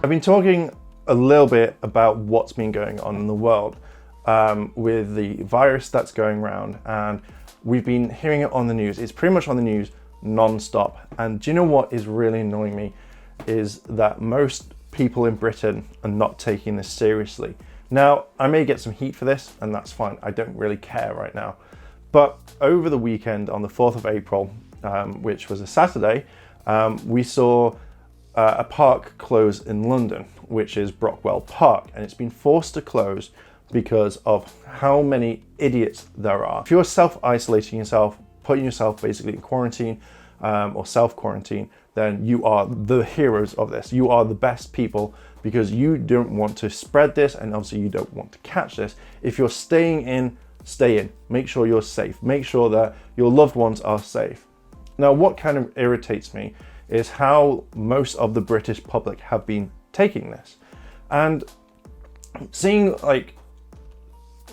I've been talking a little bit about what's been going on in the world with the virus that's going around, and we've been hearing it on the news. It's pretty much on the news non-stop. And do you know what is really annoying me is that most people in Britain are not taking this seriously. Now, I may get some heat for this, and that's fine. I don't really care right now. But over the weekend, on the 4th of April, which was a Saturday, we saw a park close in London, which is Brockwell Park, and it's been forced to close because of how many idiots there are. If you're self-isolating yourself, putting yourself basically in quarantine or self-quarantine, then you are the heroes of this. You are the best people because you don't want to spread this, and obviously you don't want to catch this. If you're staying in, stay in. Make sure you're safe. Make sure that your loved ones are safe. Now, what kind of irritates me is how most of the British public have been taking this. And seeing like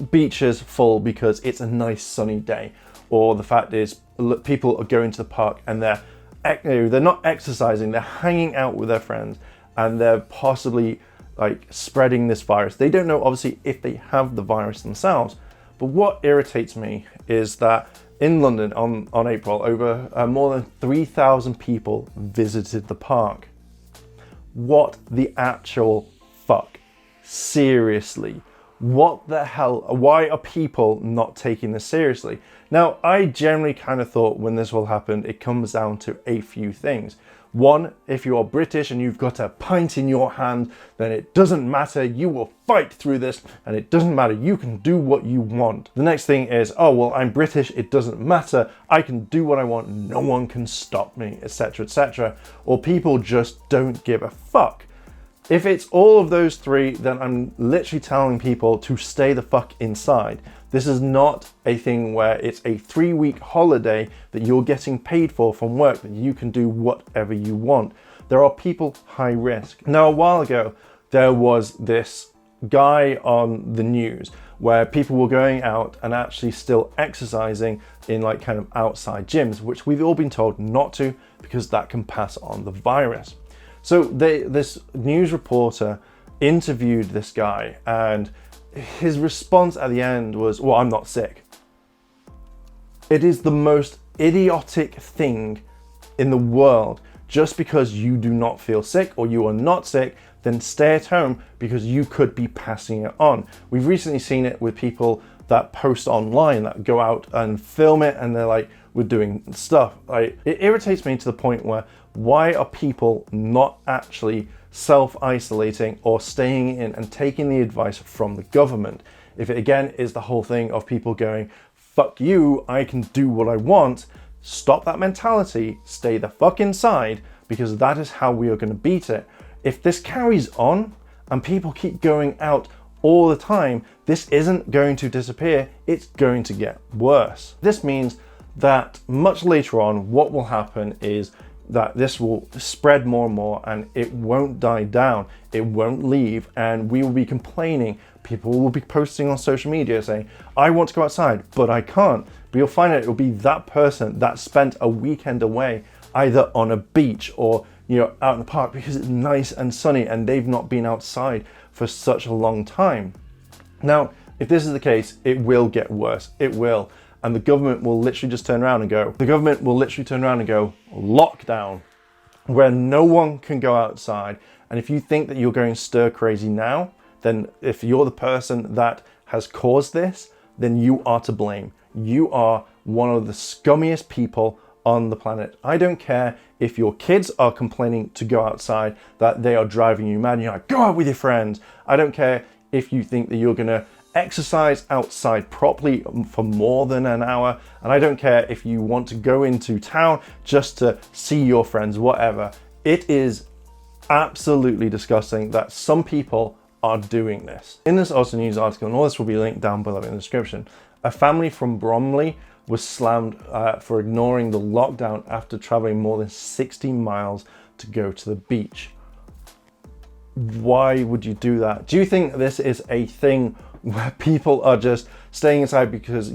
beaches full because it's a nice sunny day, or the fact is people are going to the park and they're not exercising, they're hanging out with their friends, and they're possibly like spreading this virus. They don't know obviously if they have the virus themselves, but what irritates me is that in London on April, over more than 3,000 people visited the park. What the actual fuck? Seriously. What the hell? Why are people not taking this seriously? Now, I generally kind of thought when this will happen, it comes down to a few things. One, if you are British and you've got a pint in your hand, then it doesn't matter, you will fight through this, and it doesn't matter, you can do what you want. The next thing is, oh, well, I'm British, it doesn't matter, I can do what I want, no one can stop me, etc., etc. Or people just don't give a fuck. If it's all of those three, then I'm literally telling people to stay the fuck inside. This is not a thing where it's a 3-week holiday that you're getting paid for from work, that you can do whatever you want. There are people high risk. Now, a while ago, there was this guy on the news where people were going out and actually still exercising in like kind of outside gyms, which we've all been told not to because that can pass on the virus. So this news reporter interviewed this guy, and his response at the end was, well, I'm not sick. It is the most idiotic thing in the world. Just because you do not feel sick or you are not sick, then stay at home because you could be passing it on. We've recently seen it with people that post online, that go out and film it, and they're like, we're doing stuff. Like, it irritates me to the point where, why are people not actually self-isolating or staying in and taking the advice from the government? If it again is the whole thing of people going, fuck you, I can do what I want, stop that mentality, stay the fuck inside, because that is how we are going to beat it. If this carries on and people keep going out all the time, this isn't going to disappear, it's going to get worse. This means that much later on, what will happen is that this will spread more and more, and it won't die down, it won't leave, and we will be complaining. People will be posting on social media saying, I want to go outside, but I can't. But you'll find out it will be that person that spent a weekend away, either on a beach or out in the park because it's nice and sunny and they've not been outside for such a long time. Now, if this is the case, it will get worse. It will. And the government will literally just turn around and go, lockdown, where no one can go outside. And if you think that you're going stir crazy now, then if you're the person that has caused this, then you are to blame. You are one of the scummiest people on the planet. I don't care if your kids are complaining to go outside, that they are driving you mad, and you're like, go out with your friends. I don't care if you think that you're gonna exercise outside properly for more than an hour, and I don't care if you want to go into town just to see your friends, whatever. It is absolutely disgusting that some people are doing this. In this Austin News article, and all this will be linked down below in the description, a family from Bromley was slammed for ignoring the lockdown after traveling more than 60 miles to go to the beach. Why would you do that? Do you think this is a thing where people are just staying inside because,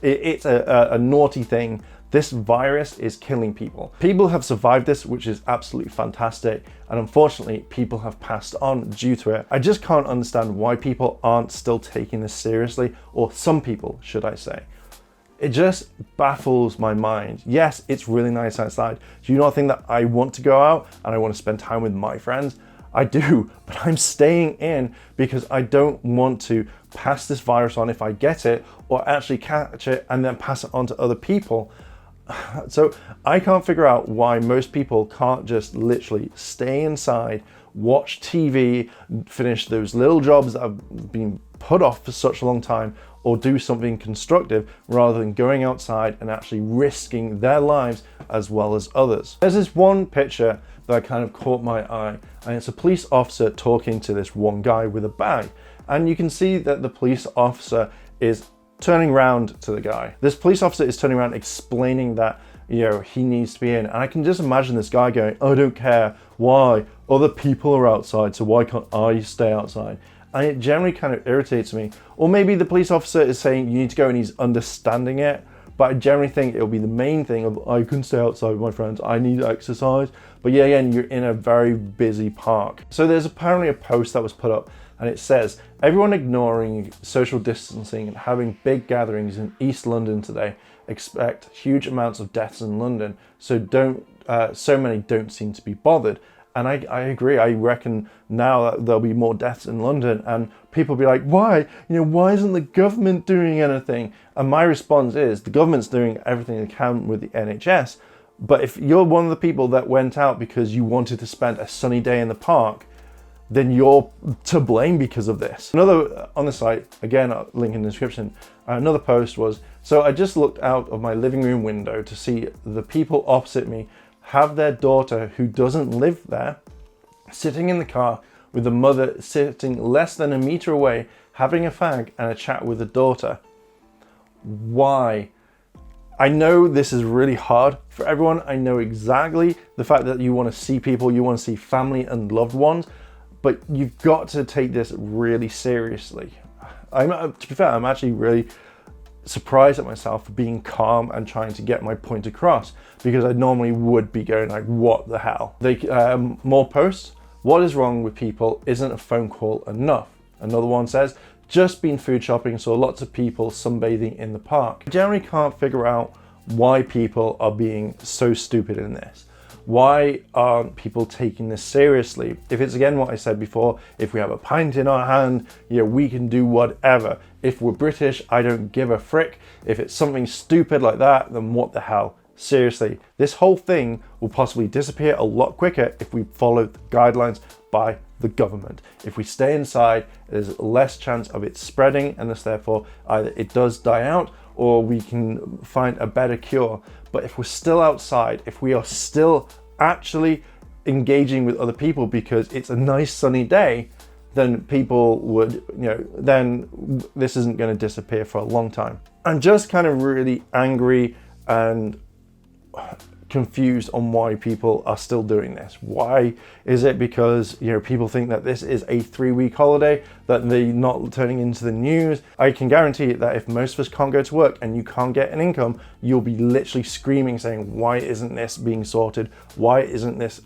it's a naughty thing This virus is killing people. People have survived this, which is absolutely fantastic. And unfortunately, people have passed on due to it. I just can't understand why people aren't still taking this seriously, or some people, should I say. It just baffles my mind. Yes, it's really nice outside. Do you not think that I want to go out and I want to spend time with my friends? I do, but I'm staying in because I don't want to pass this virus on if I get it, or actually catch it and then pass it on to other people. So I can't figure out why most people can't just literally stay inside, watch TV, finish those little jobs that have been put off for such a long time, or do something constructive rather than going outside and actually risking their lives as well as others. There's this one picture that kind of caught my eye, and it's a police officer talking to this one guy with a bag. And you can see that the police officer is turning around to the guy. This police officer is turning around explaining that, he needs to be in. And I can just imagine this guy going, I don't care, why? Other people are outside, so why can't I stay outside? And it generally kind of irritates me. Or maybe the police officer is saying you need to go and he's understanding it. But I generally think it'll be the main thing of, I can stay outside with my friends, I need exercise. But yeah, again, you're in a very busy park. So there's apparently a post that was put up, and it says, everyone ignoring social distancing and having big gatherings in East London today expect huge amounts of deaths in London, so many don't seem to be bothered. And I agree. I reckon now that there'll be more deaths in London, and people will be like, why? Why isn't the government doing anything? And my response is, the government's doing everything they can with the NHS. But if you're one of the people that went out because you wanted to spend a sunny day in the park, then you're to blame because of this. Another on the site, again, link in the description, another post was, so I just looked out of my living room window to see the people opposite me have their daughter, who doesn't live there, sitting in the car with the mother sitting less than a meter away, having a fag and a chat with the daughter. Why? I know this is really hard for everyone. I know exactly the fact that you want to see people, you want to see family and loved ones, but you've got to take this really seriously. To be fair, I'm actually really surprised at myself for being calm and trying to get my point across, because I normally would be going like, what the hell? More posts. What is wrong with people? Isn't a phone call enough? Another one says, just been food shopping, saw lots of people sunbathing in the park. I generally can't figure out why people are being so stupid in this. Why aren't people taking this seriously? If it's, again, what I said before, if we have a pint in our hand, we can do whatever. If we're British, I don't give a frick. If it's something stupid like that, then what the hell? Seriously, this whole thing will possibly disappear a lot quicker if we follow the guidelines by the government. If we stay inside, there's less chance of it spreading, and thus therefore either it does die out or we can find a better cure. But if we're still outside, if we are still actually engaging with other people because it's a nice sunny day, then people would, then this isn't going to disappear for a long time. I'm just kind of really angry and confused on why people are still doing this. Why is it because people think that this is a 3-week holiday, that they're not turning into the news? I can guarantee that if most of us can't go to work and you can't get an income, you'll be literally screaming saying, why isn't this being sorted? Why isn't this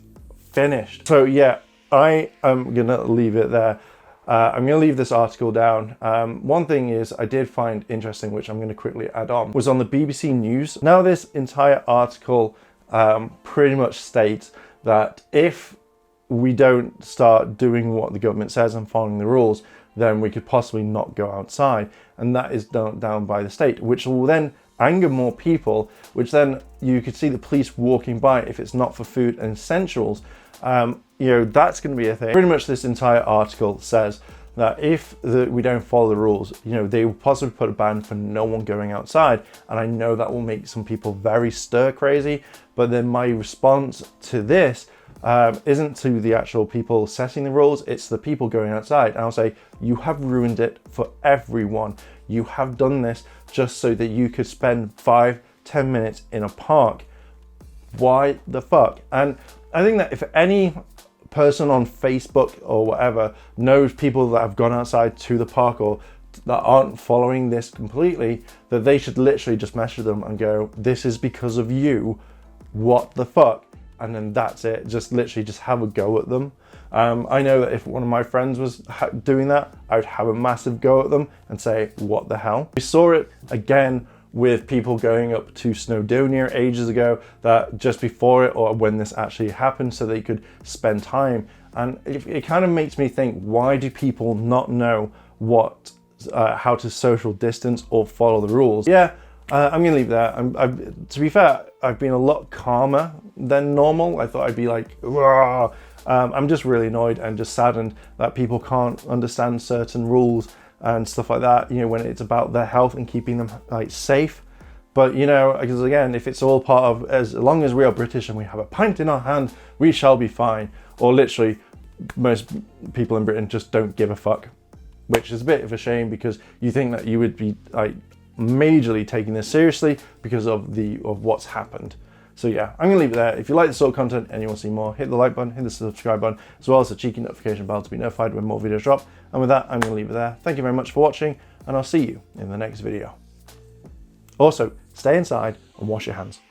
finished? So yeah, I am gonna leave it there. I'm going to leave this article down. One thing is I did find interesting, which I'm going to quickly add on, was on the BBC News. Now this entire article pretty much states that if we don't start doing what the government says and following the rules, then we could possibly not go outside. And that is done down by the state, which will then anger more people, which then you could see the police walking by if it's not for food and essentials. That's going to be a thing. Pretty much this entire article says that if we don't follow the rules, they will possibly put a ban for no one going outside. And I know that will make some people very stir crazy, but then my response to this isn't to the actual people setting the rules, it's the people going outside. And I'll say, you have ruined it for everyone. You have done this just so that you could spend 5-10 minutes in a park. Why the fuck? And I think that if any person on Facebook or whatever knows people that have gone outside to the park or that aren't following this completely, that they should literally just message them and go, this is because of you, what the fuck? And then that's it. Just literally just have a go at them. I know that if one of my friends was doing that, I would have a massive go at them and say, what the hell? We saw it again with people going up to Snowdonia ages ago, that just before it or when this actually happened, so they could spend time. And it kind of makes me think, why do people not know what how to social distance or follow the rules? Yeah, I'm gonna leave that. To be fair, I've been a lot calmer than normal. I thought I'd be like, rah. I'm just really annoyed and just saddened that people can't understand certain rules and stuff like that, you know, when it's about their health and keeping them like safe. But you know, because again, if it's all part of, as long as we are British and we have a pint in our hand, we shall be fine. Or literally, most people in Britain just don't give a fuck, which is a bit of a shame, because you think that you would be like majorly taking this seriously because of what's happened. So yeah, I'm gonna leave it there. If you like this sort of content and you want to see more, hit the like button, hit the subscribe button, as well as the cheeky notification bell to be notified when more videos drop. And with that, I'm gonna leave it there. Thank you very much for watching, and I'll see you in the next video. Also, stay inside and wash your hands.